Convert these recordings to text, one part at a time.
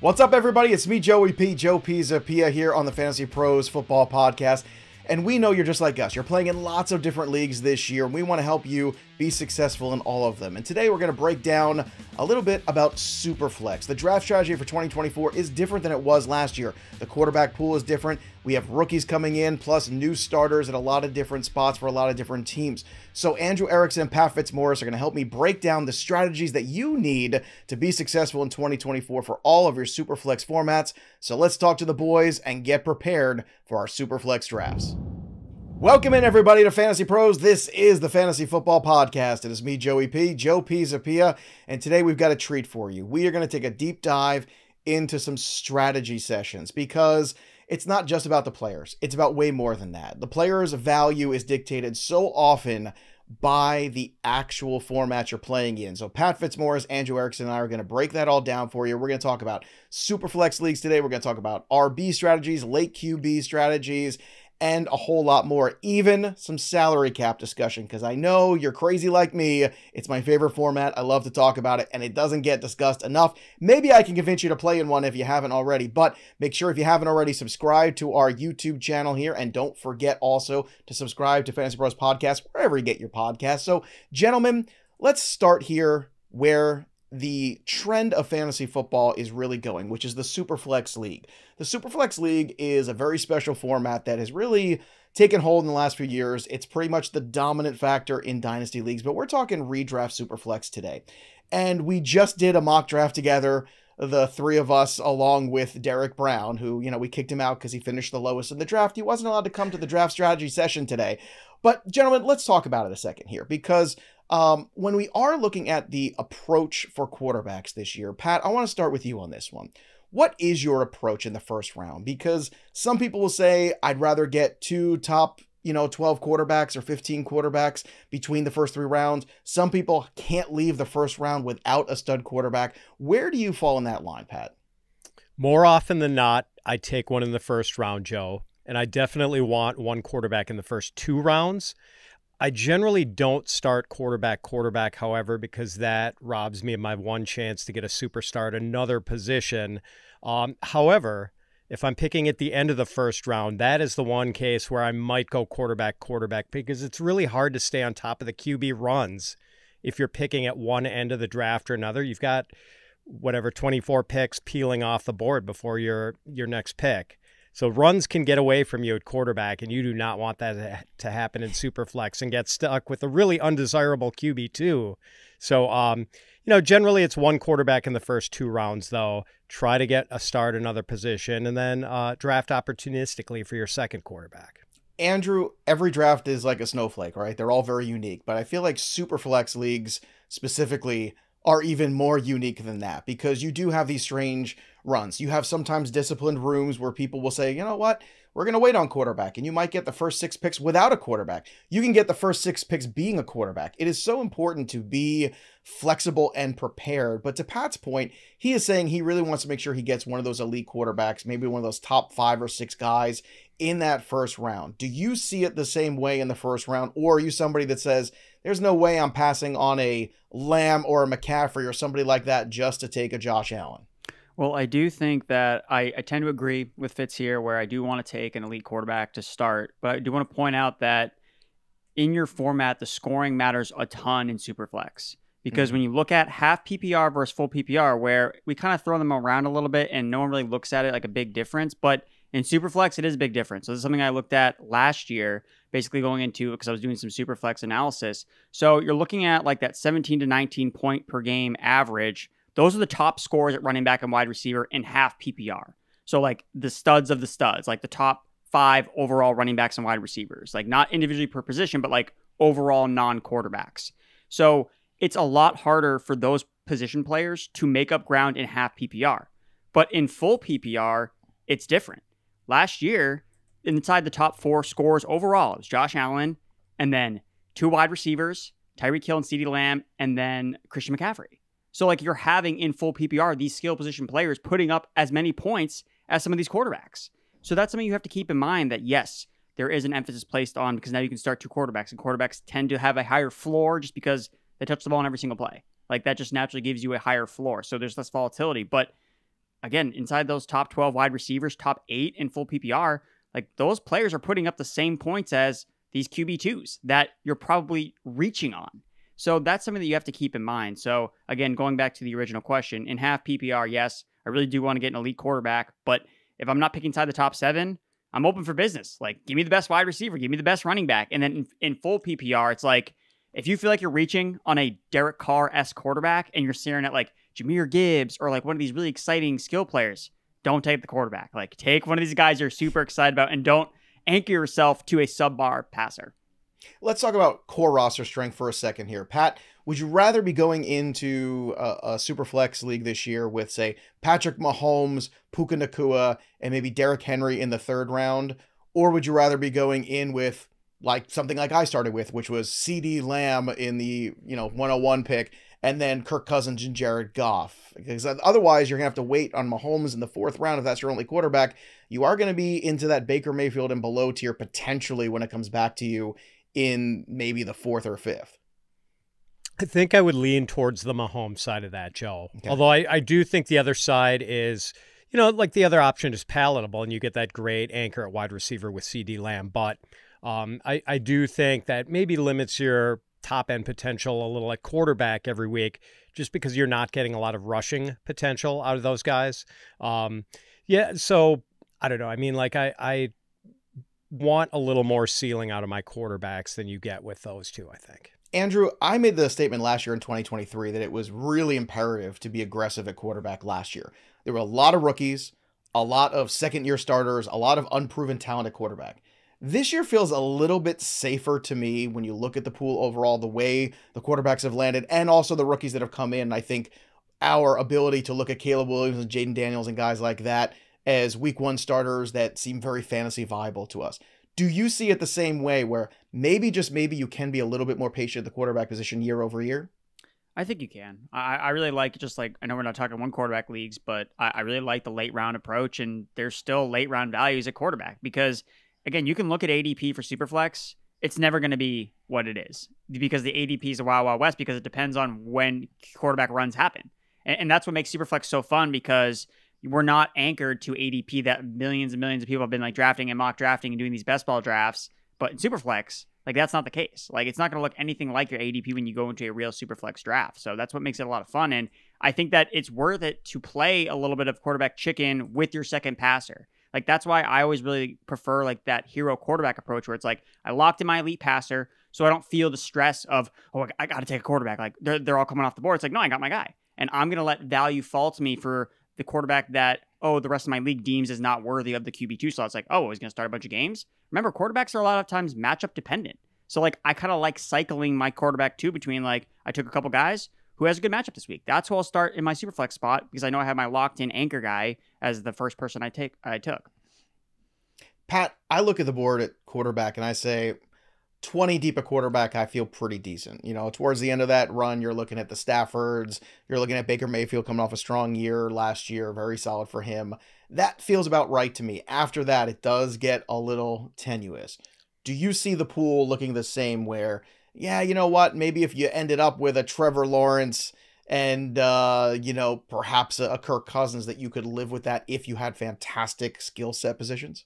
What's up, everybody? It's me, Joe Pisapia here on the Fantasy Pros Football Podcast. And we know you're just like us. You're playing in lots of different leagues this year, and we want to help you be successful in all of them. And today we're going to break down a little bit about Superflex. The draft strategy for 2024 is different than it was last year. The quarterback pool is different. We have rookies coming in, plus new starters at a lot of different spots for a lot of different teams. So Andrew Erickson and Pat Fitzmaurice are going to help me break down the strategies that you need to be successful in 2024 for all of your Superflex formats. So let's talk to the boys and get prepared for our Superflex drafts. Welcome in, everybody, to Fantasy Pros. This is the Fantasy Football Podcast. It is me, Joe Pisapia, and today we've got a treat for you. We are going to take a deep dive into some strategy sessions because it's not just about the players. It's about way more than that. The player's value is dictated so often by the actual format you're playing in. So Pat Fitzmaurice, Andrew Erickson, and I are going to break that all down for you. We're going to talk about Superflex Leagues today. We're going to talk about RB strategies, late QB strategies, and a whole lot more, even some salary cap discussion, because I know you're crazy like me. It's my favorite format. I love to talk about it, and it doesn't get discussed enough. Maybe I can convince you to play in one if you haven't already, but make sure if you haven't already, subscribe to our YouTube channel here, and don't forget also to subscribe to Fantasy Pros Podcast, wherever you get your podcasts. So, gentlemen, let's start here where the trend of fantasy football is really going, which is the Superflex League. The Superflex League is a very special format that has really taken hold in the last few years. It's pretty much the dominant factor in dynasty leagues, but we're talking redraft Superflex today. And we just did a mock draft together, the three of us, along with Derek Brown, who, we kicked him out because he finished the lowest in the draft. He wasn't allowed to come to the draft strategy session today. But gentlemen, let's talk about it a second here, because when we are looking at the approach for quarterbacks this year, Pat, I want to start with you on this one. What is your approach in the first round? Because some people will say, I'd rather get two top, 12 quarterbacks or 15 quarterbacks between the first three rounds. Some people can't leave the first round without a stud quarterback. Where do you fall in that line, Pat? More often than not, I take one in the first round, Joe. And I definitely want one quarterback in the first two rounds. I generally don't start quarterback, however, because that robs me of my one chance to get a superstar at another position. However, if I'm picking at the end of the first round, that is the one case where I might go quarterback, because it's really hard to stay on top of the QB runs if you're picking at one end of the draft or another. You've got 24 picks peeling off the board before your next pick. So runs can get away from you at quarterback, and you do not want that to happen in Superflex and get stuck with a really undesirable QB too. So, generally it's one quarterback in the first two rounds, though. Try to get a start another position, and then draft opportunistically for your second quarterback. Andrew, every draft is like a snowflake, right? They're all very unique, but I feel like Superflex leagues specifically are even more unique than that, because you do have these strange runs. You have sometimes disciplined rooms where people will say, you know what, we're going to wait on quarterback, and you might get the first 6 picks without a quarterback. You can get the first 6 picks being a quarterback. It is so important to be flexible and prepared. But to Pat's point, he is saying he really wants to make sure he gets one of those elite quarterbacks, maybe one of those top 5 or 6 guys in that first round. Do you see it the same way in the first round, or are you somebody that says, there's no way I'm passing on a Lamb or a McCaffrey or somebody like that just to take a Josh Allen? Well, I do think that I tend to agree with Fitz here, where I do want to take an elite quarterback to start. But I do want to point out that in your format, the scoring matters a ton in Superflex. Because when you look at half PPR versus full PPR, where we kind of throw them around a little bit and no one really looks at it like a big difference. But in Superflex, it is a big difference. So this is something I looked at last year, basically going into, because I was doing some Superflex analysis. So you're looking at like that 17 to 19 point per game average. Those are the top scores at running back and wide receiver in half PPR. So like the studs of the studs, like the top 5 overall running backs and wide receivers, like not individually per position, but like overall non-quarterbacks. So it's a lot harder for those position players to make up ground in half PPR. But in full PPR, it's different. Last year, inside the top 4 scores overall, it was Josh Allen, and then 2 wide receivers, Tyreek Hill and CeeDee Lamb, and then Christian McCaffrey. So like you're having in full PPR, these skill position players putting up as many points as some of these quarterbacks. So that's something you have to keep in mind, that yes, there is an emphasis placed on, because now you can start 2 quarterbacks, and quarterbacks tend to have a higher floor just because they touch the ball in every single play. Like that just naturally gives you a higher floor. So there's less volatility. But again, inside those top 12 wide receivers, top 8 in full PPR, like those players are putting up the same points as these QB2s that you're probably reaching on. So that's something that you have to keep in mind. So again, going back to the original question, in half PPR, yes, I really do want to get an elite quarterback, but if I'm not picking inside the top 7, I'm open for business. Like, give me the best wide receiver, give me the best running back. And then in full PPR, it's like, if you feel like you're reaching on a Derek Carr-esque quarterback and you're staring at like Jahmyr Gibbs or like one of these really exciting skill players, don't take the quarterback. Like, take one of these guys you're super excited about and don't anchor yourself to a sub-bar passer. Let's talk about core roster strength for a second here. Pat, would you rather be going into a Superflex league this year with, say, Patrick Mahomes, Puka Nacua, and maybe Derrick Henry in the 3rd round? Or would you rather be going in with like something like I started with, which was CD Lamb in the 101 pick, and then Kirk Cousins and Jared Goff? Because otherwise you're going to have to wait on Mahomes in the 4th round if that's your only quarterback. You are going to be into that Baker Mayfield and below tier potentially when it comes back to you in maybe the 4th or 5th. I think I would lean towards the Mahomes side of that, Joe. Okay. Although I do think the other side is, like the other option is palatable, and you get that great anchor at wide receiver with CD Lamb. But I do think that maybe limits your top end potential a little at quarterback every week, just because you're not getting a lot of rushing potential out of those guys. So I don't know. I mean, like I want a little more ceiling out of my quarterbacks than you get with those two, I think. Andrew, I made the statement last year in 2023 that it was really imperative to be aggressive at quarterback last year. There were a lot of rookies, a lot of second-year starters, a lot of unproven talent at quarterback. This year feels a little bit safer to me when you look at the pool overall, the way the quarterbacks have landed, and also the rookies that have come in. I think our ability to look at Caleb Williams and Jaden Daniels and guys like that as week 1 starters that seem very fantasy viable to us. Do you see it the same way, where maybe, just maybe, you can be a little bit more patient at the quarterback position year over year? I think you can. I really like, just like, I know we're not talking one quarterback leagues, but I really like the late round approach, and there's still late round values at quarterback because, again, you can look at ADP for Superflex. It's never going to be what it is because the ADP is a wild, wild west because it depends on when quarterback runs happen. And that's what makes Superflex so fun, because we're not anchored to ADP that millions and millions of people have been like drafting and mock drafting and doing these best ball drafts. But in Superflex, like, that's not the case. Like, it's not going to look anything like your ADP when you go into a real Superflex draft. So that's what makes it a lot of fun. And I think that it's worth it to play a little bit of quarterback chicken with your second passer. Like, that's why I always really prefer like that hero quarterback approach, where it's like, I locked in my elite passer, so I don't feel the stress of, oh, I got to take a quarterback. Like, they're all coming off the board. It's like, no, I got my guy. And I'm going to let value fall to me for the quarterback that, the rest of my league deems is not worthy of the QB2 slot. It's like, he's going to start a bunch of games. Remember, quarterbacks are a lot of times matchup dependent. So, like, I kind of like cycling my quarterback too between, like, I took a couple guys who has a good matchup this week. That's who I'll start in my Superflex spot because I know I have my locked-in anchor guy as the first person I took. Pat, I look at the board at quarterback and I say 20 deep at quarterback, I feel pretty decent. Towards the end of that run, you're looking at the Staffords, you're looking at Baker Mayfield coming off a strong year last year, very solid for him. That feels about right to me. After that, it does get a little tenuous. Do you see the pool looking the same where, yeah, you know what, maybe if you ended up with a Trevor Lawrence and, perhaps a Kirk Cousins, that you could live with that if you had fantastic skill set positions?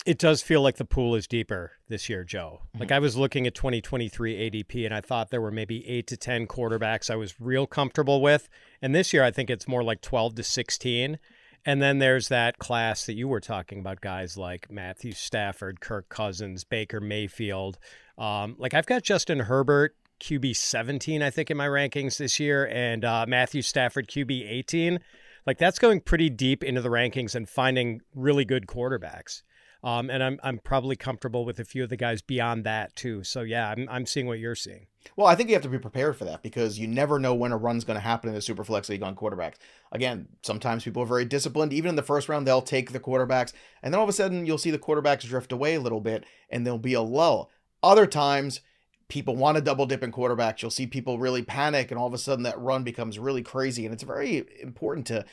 It does feel like the pool is deeper this year, Joe. Like, I was looking at 2023 ADP and I thought there were maybe 8 to 10 quarterbacks I was real comfortable with. And this year, I think it's more like 12 to 16. And then there's that class that you were talking about, guys like Matthew Stafford, Kirk Cousins, Baker Mayfield. Like, I've got Justin Herbert, QB 17, I think, in my rankings this year, and Matthew Stafford, QB 18. Like, that's going pretty deep into the rankings and finding really good quarterbacks. And I'm probably comfortable with a few of the guys beyond that too. So yeah, I'm seeing what you're seeing. Well, I think you have to be prepared for that because you never know when a run's going to happen in the Superflex League on quarterbacks. Again, sometimes people are very disciplined. Even in the first round, they'll take the quarterbacks, and then all of a sudden you'll see the quarterbacks drift away a little bit and there'll be a lull. Other times, people want to double dip in quarterbacks. You'll see people really panic and all of a sudden that run becomes really crazy. And it's very important to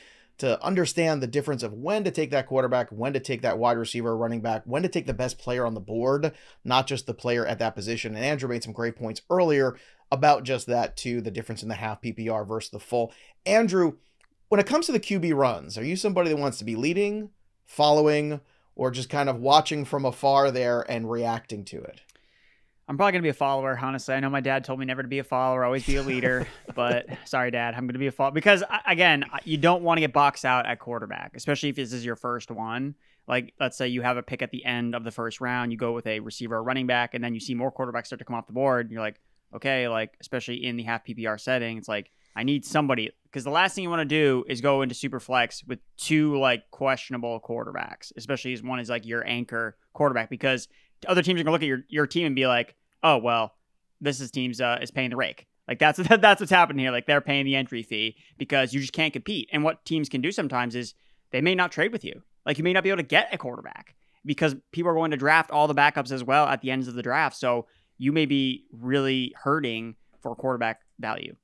understand the difference of when to take that quarterback, when to take that wide receiver, running back, when to take the best player on the board, not just the player at that position. And Andrew made some great points earlier about just that too, the difference in the half PPR versus the full. Andrew, When it comes to the QB runs, are you somebody that wants to be leading, following, or just kind of watching from afar there and reacting to it? I'm probably going to be a follower, honestly. I know my dad told me never to be a follower, always be a leader. But sorry, Dad, I'm going to be a follower. Because, again, you don't want to get boxed out at quarterback, especially if this is your first one. Like, let's say you have a pick at the end of the first round. You go with a receiver or running back, and then you see more quarterbacks start to come off the board. And you're like, okay, like, especially in the half PPR setting, it's like, I need somebody. Because the last thing you want to do is go into Superflex with two, like, questionable quarterbacks, especially as one is, like, your anchor quarterback. Because other teams are going to look at your team and be like, oh, well, this is teams is paying the rake. Like, that's what's happening here. Like, they're paying the entry fee because you just can't compete. And what teams can do sometimes is they may not trade with you. Like, you may not be able to get a quarterback because people are going to draft all the backups as well at the ends of the draft. So you may be really hurting for quarterback value.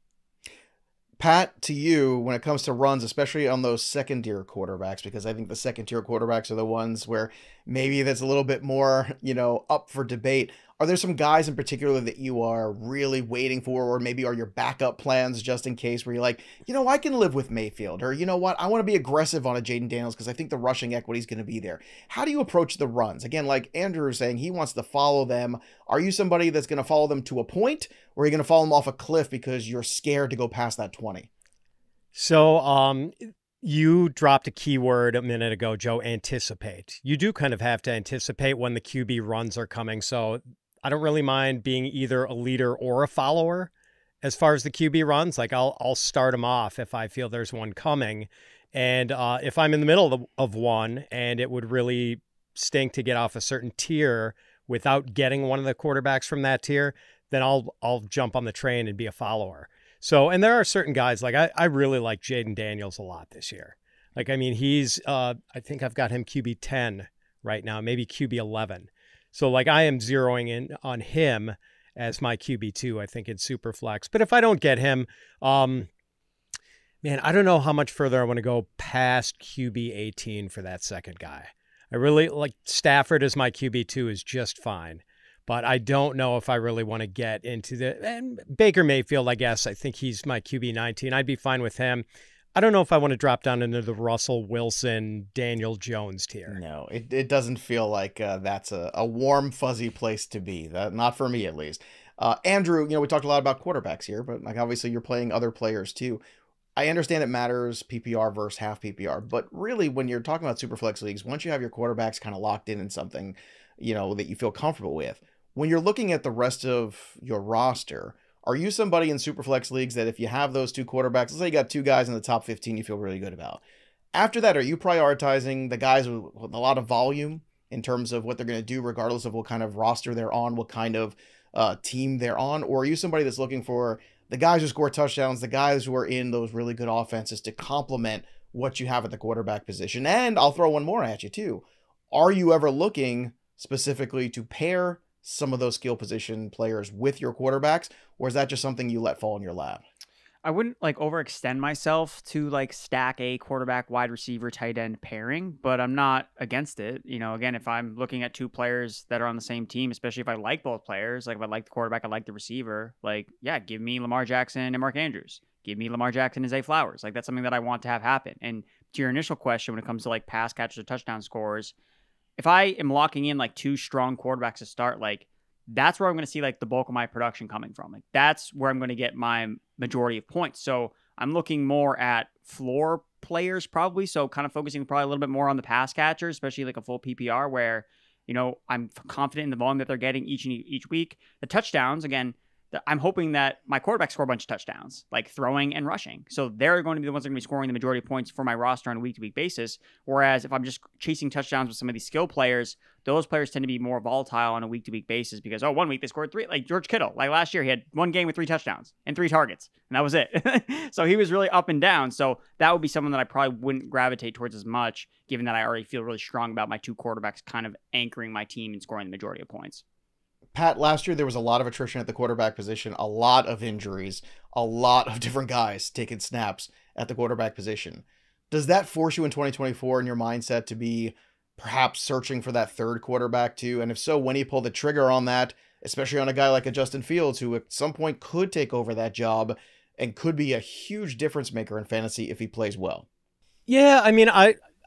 Pat, to you, when it comes to runs, especially on those second-tier quarterbacks, because I think the second-tier quarterbacks are the ones where maybe that's a little bit more, up for debate. Are there some guys in particular that you are really waiting for, or maybe are your backup plans just in case, where you're like, I can live with Mayfield, or you know what, I want to be aggressive on a Jaden Daniels because I think the rushing equity is going to be there. How do you approach the runs? Again, like Andrew was saying, he wants to follow them. Are you somebody that's going to follow them to a point, or are you going to follow them off a cliff because you're scared to go past that 20? So, you dropped a keyword a minute ago, Joe, anticipate. You do kind of have to anticipate when the QB runs are coming. So I don't really mind being either a leader or a follower as far as the QB runs. Like I'll start them off if I feel there's one coming. And if I'm in the middle of one and it would really stink to get off a certain tier without getting one of the quarterbacks from that tier, then I'll jump on the train and be a follower. So, and there are certain guys, like I really like Jaden Daniels a lot this year. Like, I mean, he's, I think I've got him QB 10 right now, maybe QB 11. So, like, I am zeroing in on him as my QB 2, I think, in Superflex. But if I don't get him, man, I don't know how much further I want to go past QB 18 for that second guy. I really like Stafford as my QB 2 is just fine. But I don't know if I really want to get into and Baker Mayfield, I guess. I think he's my QB 19. I'd be fine with him. I don't know if I want to drop down into the Russell Wilson, Daniel Jones tier. No, it doesn't feel like that's a warm, fuzzy place to be. Not for me, at least. Andrew, we talked a lot about quarterbacks here, but like obviously you're playing other players too. I understand it matters PPR versus half PPR, but really when you're talking about Superflex leagues, once you have your quarterbacks kind of locked in something, that you feel comfortable with, when you're looking at the rest of your roster, are you somebody in Superflex leagues that if you have those two quarterbacks, let's say you got two guys in the top 15 you feel really good about. After that, are you prioritizing the guys with a lot of volume in terms of what they're going to do regardless of what kind of roster they're on, what kind of team they're on? Or are you somebody that's looking for the guys who score touchdowns, the guys who are in those really good offenses to complement what you have at the quarterback position? And I'll throw one more at you too. Are you ever looking specifically to pair some of those skill position players with your quarterbacks, or is that just something you let fall in your lap? I wouldn't overextend myself to stack a quarterback, wide receiver, tight end pairing, but I'm not against it. Again, if I'm looking at two players that are on the same team, especially if I like both players, like if I like the quarterback, I like the receiver, give me Lamar Jackson and Mark Andrews. Give me Lamar Jackson and Zay Flowers. That's something that I want to have happen. And to your initial question, when it comes to pass catches or touchdown scores, if I am locking in two strong quarterbacks to start, that's where I'm going to see the bulk of my production coming from. That's where I'm going to get my majority of points. So I'm looking more at floor players probably. So kind of focusing probably a little bit more on the pass catchers, especially a full PPR where, I'm confident in the volume that they're getting each week. The touchdowns, again, I'm hoping that my quarterbacks score a bunch of touchdowns, throwing and rushing. So they're going to be the ones that are going to be scoring the majority of points for my roster on a week-to-week basis. Whereas if I'm just chasing touchdowns with some of these skill players, those players tend to be more volatile on a week-to-week basis because, 1 week they scored 3, like George Kittle. Last year, he had one game with 3 touchdowns and 3 targets, and that was it. So he was really up and down. So that would be someone that I probably wouldn't gravitate towards as much, given that I already feel really strong about my two quarterbacks kind of anchoring my team and scoring the majority of points. Pat, last year there was a lot of attrition at the quarterback position, a lot of injuries, a lot of different guys taking snaps at the quarterback position. Does that force you in 2024 in your mindset to be perhaps searching for that third quarterback too? And if so, when do you pull the trigger on that, especially on a guy like a Justin Fields, who at some point could take over that job? and could be a huge difference maker in fantasy if he plays well. Yeah, I mean,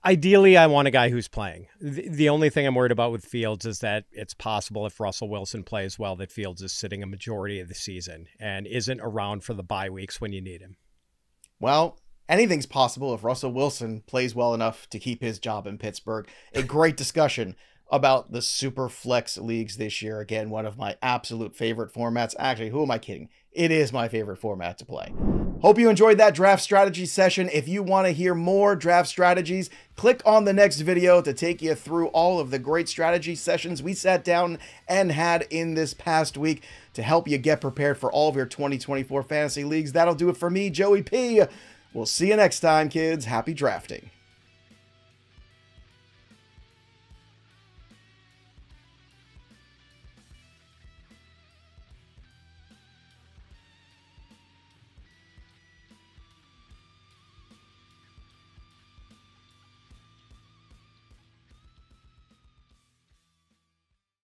ideally, I want a guy who's playing. The only thing I'm worried about with Fields is that it's possible if Russell Wilson plays well that Fields is sitting a majority of the season and isn't around for the bye weeks when you need him. Well, anything's possible if Russell Wilson plays well enough to keep his job in Pittsburgh. A great discussion about the Superflex Leagues this year. Again, one of my absolute favorite formats. Actually, who am I kidding? It is my favorite format to play. Hope you enjoyed that draft strategy session. If you want to hear more draft strategies, click on the next video to take you through all of the great strategy sessions we sat down and had in this past week to help you get prepared for all of your 2024 fantasy leagues. That'll do it for me, Joey P. We'll see you next time, kids. Happy drafting.